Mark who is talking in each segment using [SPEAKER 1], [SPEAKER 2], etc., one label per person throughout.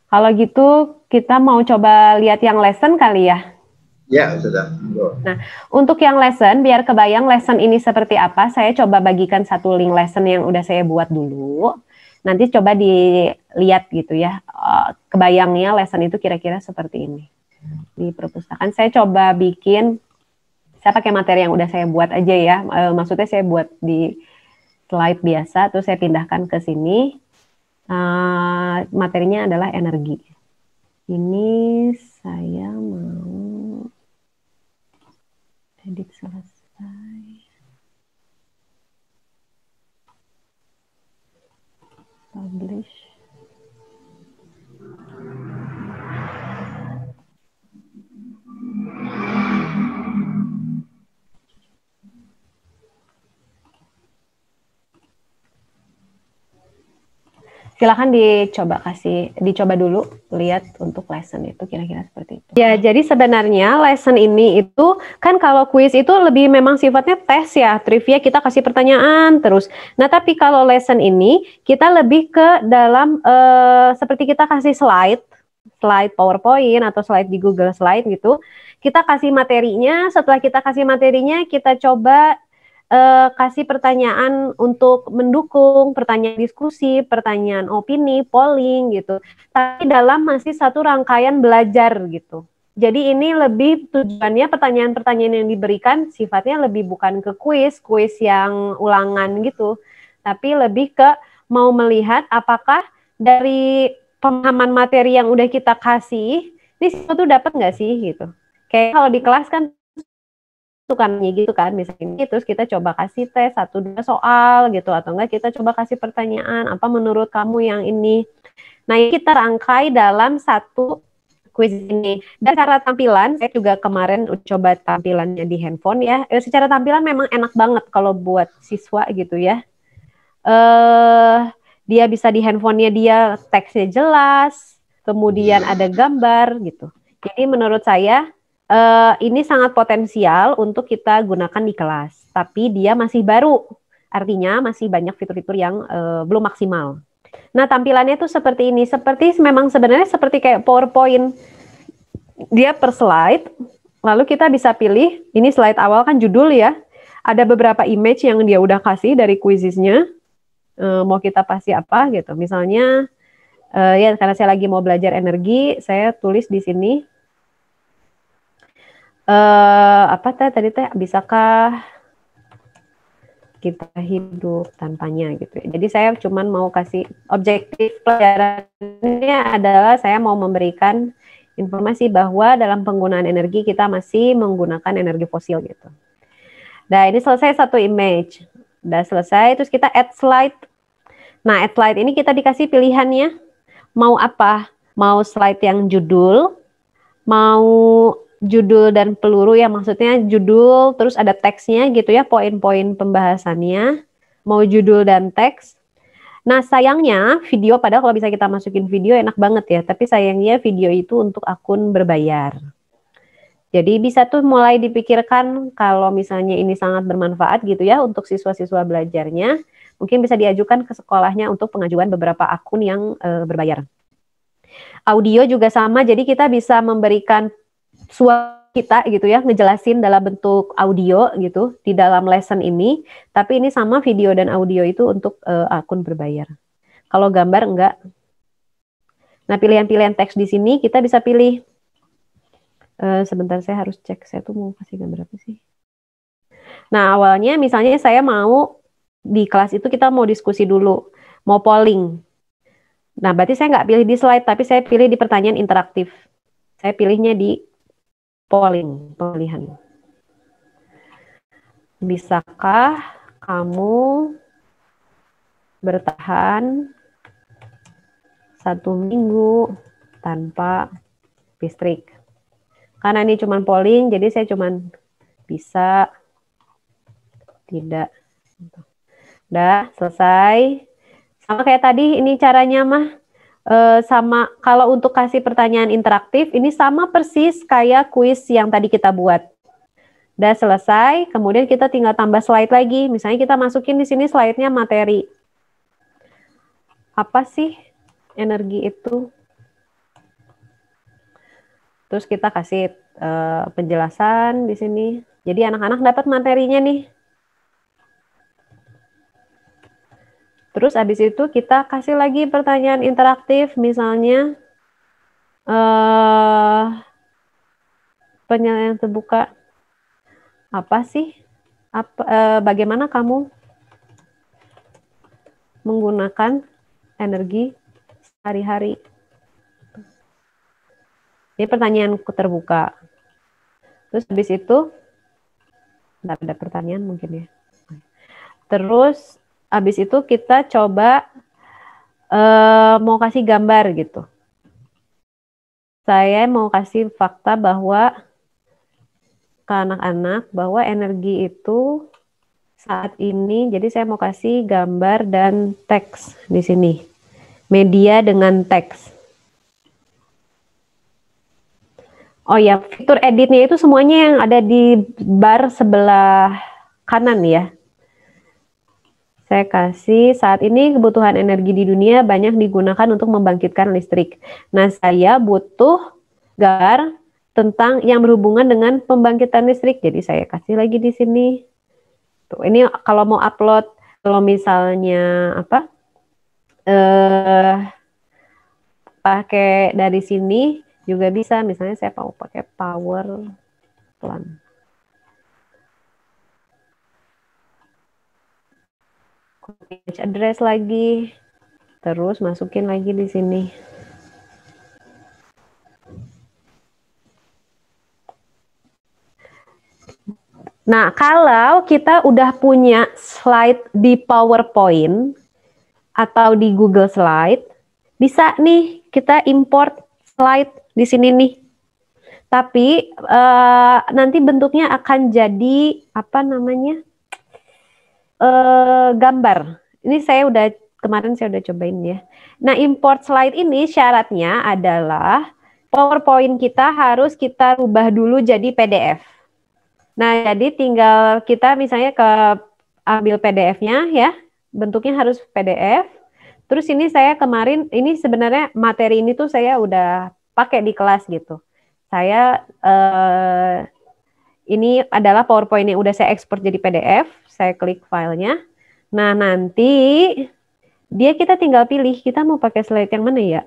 [SPEAKER 1] Kalau gitu kita mau coba lihat yang lesson kali ya.
[SPEAKER 2] Ya, sudah.
[SPEAKER 1] Nah, untuk yang lesson, biar kebayang lesson ini seperti apa, saya coba bagikan satu link lesson yang udah saya buat dulu. Nanti coba dilihat gitu ya, kebayangnya lesson itu kira-kira seperti ini. Di perpustakaan saya coba bikin, saya pakai materi yang udah saya buat aja ya, maksudnya saya buat di slide biasa, terus saya pindahkan ke sini. Materinya adalah energi. Ini saya mau edit selesai. Publish. Silakan dicoba dulu lihat untuk lesson itu kira-kira seperti itu. Ya, jadi sebenarnya lesson ini itu kan kalau kuis itu lebih memang sifatnya tes ya, trivia kita kasih pertanyaan terus. Nah, tapi kalau lesson ini kita lebih ke dalam seperti kita kasih slide PowerPoint atau slide di Google Slide gitu. Kita kasih materinya, setelah kita kasih materinya kita coba kasih pertanyaan untuk mendukung, pertanyaan diskusi, pertanyaan opini, polling gitu. Tapi dalam masih satu rangkaian belajar gitu. Jadi ini lebih tujuannya pertanyaan-pertanyaan yang diberikan sifatnya lebih bukan ke kuis yang ulangan gitu. Tapi lebih ke mau melihat apakah dari pemahaman materi yang udah kita kasih, ini sesuatu dapat nggak sih gitu. Kayak kalau di kelas kan tukannya gitu kan, misalnya terus kita coba kasih tes 1-2 soal gitu, atau enggak kita coba kasih pertanyaan apa menurut kamu yang ini. Nah, ini kita rangkai dalam satu quiz ini. Dan cara tampilan, saya juga kemarin coba tampilannya di handphone ya. Secara tampilan memang enak banget kalau buat siswa gitu ya. Dia bisa di handphonenya dia teksnya jelas, kemudian ada gambar gitu. Jadi menurut saya ini sangat potensial untuk kita gunakan di kelas, tapi dia masih baru, artinya masih banyak fitur-fitur yang belum maksimal. Nah, tampilannya tuh seperti ini, seperti memang sebenarnya seperti kayak PowerPoint. Dia per slide, lalu kita bisa pilih, ini slide awal kan judul ya, ada beberapa image yang dia udah kasih dari quizisnya, mau kita kasih apa gitu. Misalnya, ya karena saya lagi mau belajar energi, saya tulis di sini, apa tadi bisakah kita hidup tanpanya gitu ya. Jadi saya cuman mau kasih objektif pelajarannya adalah saya mau memberikan informasi bahwa dalam penggunaan energi kita masih menggunakan energi fosil gitu. Nah, ini selesai satu image. Udah selesai, terus kita add slide. Nah, add slide ini kita dikasih pilihannya mau apa? Mau slide yang judul, mau judul dan peluru ya, maksudnya judul terus ada teksnya gitu ya, poin-poin pembahasannya, mau judul dan teks. Nah, sayangnya video, padahal kalau bisa kita masukin video enak banget ya, tapi sayangnya video itu untuk akun berbayar. Jadi bisa tuh mulai dipikirkan kalau misalnya ini sangat bermanfaat gitu ya untuk siswa-siswa belajarnya, mungkin bisa diajukan ke sekolahnya untuk pengajuan beberapa akun yang berbayar. Audio juga sama, jadi kita bisa memberikan suara kita gitu ya, ngejelasin dalam bentuk audio gitu di dalam lesson ini, tapi ini sama video dan audio itu untuk akun berbayar. Kalau gambar enggak. Nah, pilihan-pilihan teks di sini kita bisa pilih. Sebentar, saya harus cek, saya tuh mau kasih gambar apa sih. Nah, awalnya misalnya saya mau di kelas itu kita mau diskusi dulu, mau polling. Nah, berarti saya nggak pilih di slide, tapi saya pilih di pertanyaan interaktif. Saya pilihnya di polling, pemilihan. Bisakah kamu bertahan 1 minggu tanpa listrik? Karena ini cuma polling, jadi saya cuma bisa, tidak. Udah selesai. Sama kayak tadi, ini caranya mah sama. Kalau untuk kasih pertanyaan interaktif, ini sama persis kayak kuis yang tadi kita buat. Udah selesai, kemudian kita tinggal tambah slide lagi. Misalnya kita masukin di sini slide-nya materi. Apa sih energi itu? Terus kita kasih penjelasan di sini. Jadi anak-anak dapat materinya nih. Terus habis itu kita kasih lagi pertanyaan interaktif, misalnya penilaian terbuka. Apa sih? Bagaimana kamu menggunakan energi sehari-hari? Ini pertanyaan terbuka. Terus habis itu, tidak ada pertanyaan mungkin ya. Terus habis itu kita coba mau kasih gambar gitu. Saya mau kasih fakta bahwa ke anak-anak bahwa energi itu saat ini, jadi saya mau kasih gambar dan teks di sini. Media dengan teks. Oh ya, fitur editnya itu semuanya yang ada di bar sebelah kanan ya. Saya kasih saat ini kebutuhan energi di dunia banyak digunakan untuk membangkitkan listrik. Nah, saya butuh gambar tentang yang berhubungan dengan pembangkitan listrik. Jadi saya kasih lagi di sini. Tuh, ini kalau mau upload, kalau misalnya apa? Pakai dari sini juga bisa, misalnya saya mau pakai power plan. Image address lagi, terus masukin lagi di sini. Nah, kalau kita udah punya slide di PowerPoint atau di Google Slide, bisa nih kita import slide di sini nih. Tapi nanti bentuknya akan jadi apa namanya? Gambar. Ini kemarin saya udah cobain ya. Nah, import slide ini syaratnya adalah PowerPoint kita harus kita rubah dulu jadi PDF. Nah, jadi tinggal kita misalnya ambil PDF-nya ya, bentuknya harus PDF. Terus ini saya kemarin, ini sebenarnya materi ini tuh saya udah pakai di kelas gitu. Saya ini adalah PowerPoint yang udah saya ekspor jadi PDF, saya klik filenya. Nah, nanti kita tinggal pilih kita mau pakai slide yang mana ya.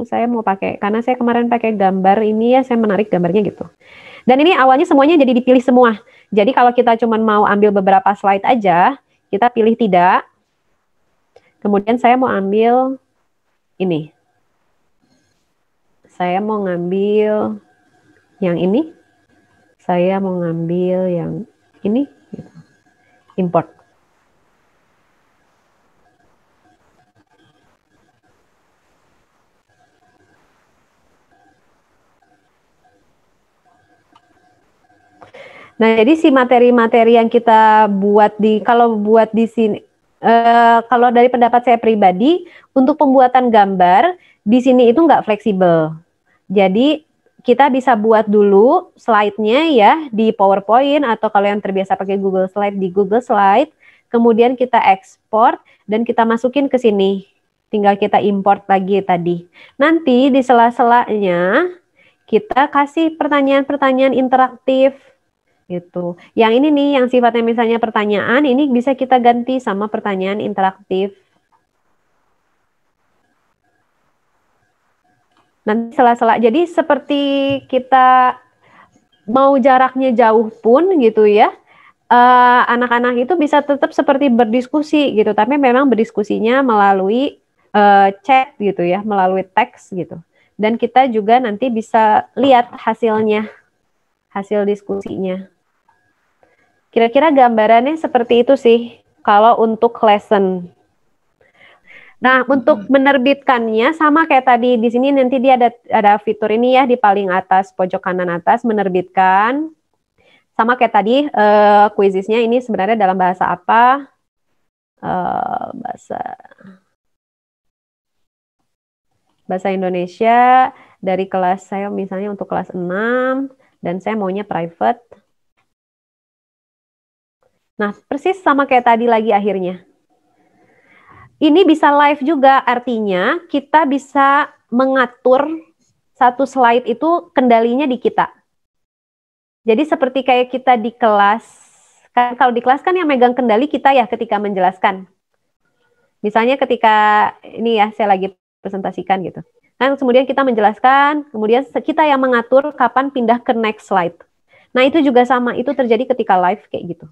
[SPEAKER 1] Saya mau pakai, karena saya kemarin pakai gambar ini ya, saya menarik gambarnya gitu. Dan ini awalnya semuanya jadi dipilih semua. Jadi kalau kita cuma mau ambil beberapa slide aja, kita pilih tidak. Kemudian saya mau ambil ini. Saya mau ngambil yang ini. Saya mau ngambil yang ini. Import. Nah, jadi si materi-materi yang kita buat kalau buat di sini, kalau dari pendapat saya pribadi, untuk pembuatan gambar, di sini itu nggak fleksibel. Jadi, kita bisa buat dulu slide-nya ya di PowerPoint, atau kalau yang terbiasa pakai Google Slide, di Google Slide, kemudian kita ekspor, dan kita masukin ke sini. Tinggal kita import lagi tadi. Nanti di sela-selanya, kita kasih pertanyaan-pertanyaan interaktif, gitu. Yang ini nih, yang sifatnya misalnya pertanyaan, ini bisa kita ganti sama pertanyaan interaktif. Nanti sela-sela, jadi seperti kita mau jaraknya jauh pun gitu ya, anak-anak itu bisa tetap seperti berdiskusi gitu, tapi memang berdiskusinya melalui chat gitu ya, melalui teks gitu. Dan kita juga nanti bisa lihat hasilnya, hasil diskusinya. Kira-kira gambarannya seperti itu sih kalau untuk lesson. Nah, untuk menerbitkannya sama kayak tadi di sini, nanti dia ada fitur ini ya di paling atas pojok kanan atas, menerbitkan. Sama kayak tadi quizisnya ini sebenarnya dalam bahasa apa? Bahasa Indonesia dari kelas saya misalnya untuk kelas 6 dan saya maunya private. Nah, persis sama kayak tadi lagi akhirnya. Ini bisa live juga, artinya kita bisa mengatur satu slide itu kendalinya di kita. Jadi seperti kayak kita di kelas, kan kalau di kelas kan yang megang kendali kita ya ketika menjelaskan. Misalnya ketika ini ya saya lagi presentasikan gitu. Kan kemudian kita menjelaskan, kemudian kita yang mengatur kapan pindah ke next slide. Nah itu juga sama, itu terjadi ketika live kayak gitu.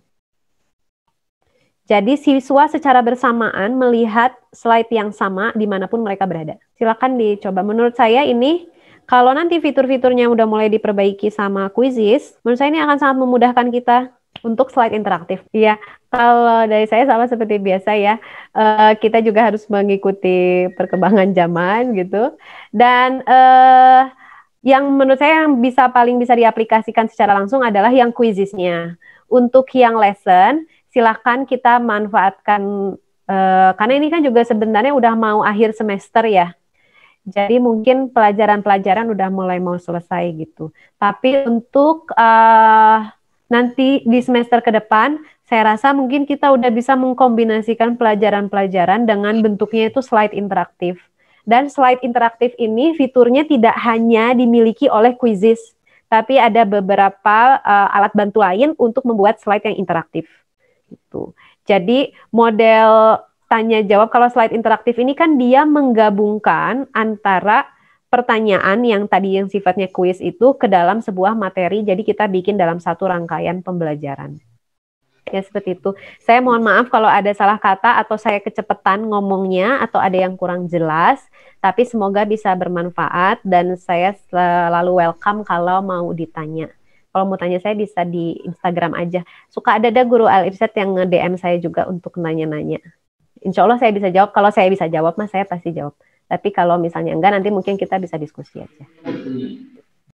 [SPEAKER 1] Jadi siswa secara bersamaan melihat slide yang sama dimanapun mereka berada. Silakan dicoba. Menurut saya ini kalau nanti fitur-fiturnya udah mulai diperbaiki sama Quizizz, menurut saya ini akan sangat memudahkan kita untuk slide interaktif. Iya, kalau dari saya sama seperti biasa ya, kita juga harus mengikuti perkembangan zaman gitu. Dan yang menurut saya yang paling bisa diaplikasikan secara langsung adalah yang Quizizz-nya. Untuk yang lesson, silakan kita manfaatkan, karena ini kan juga sebenarnya udah mau akhir semester ya. Jadi mungkin pelajaran-pelajaran udah mulai mau selesai gitu. Tapi untuk nanti di semester ke depan, saya rasa mungkin kita udah bisa mengkombinasikan pelajaran-pelajaran dengan bentuknya itu slide interaktif. Dan slide interaktif ini fiturnya tidak hanya dimiliki oleh Quizizz, tapi ada beberapa alat bantu lain untuk membuat slide yang interaktif. Gitu. Jadi model tanya jawab kalau slide interaktif ini kan dia menggabungkan antara pertanyaan yang tadi yang sifatnya kuis itu ke dalam sebuah materi, jadi kita bikin dalam satu rangkaian pembelajaran. Ya seperti itu. Saya mohon maaf kalau ada salah kata atau saya kecepatan ngomongnya atau ada yang kurang jelas, tapi semoga bisa bermanfaat dan saya selalu welcome kalau mau ditanya. Kalau mau tanya saya bisa di Instagram aja. Suka ada guru Al-Irsyad yang nge-DM saya juga untuk nanya-nanya. Insya Allah saya bisa jawab. Kalau saya bisa jawab, mas saya pasti jawab. Tapi kalau misalnya enggak, nanti mungkin kita bisa diskusi aja.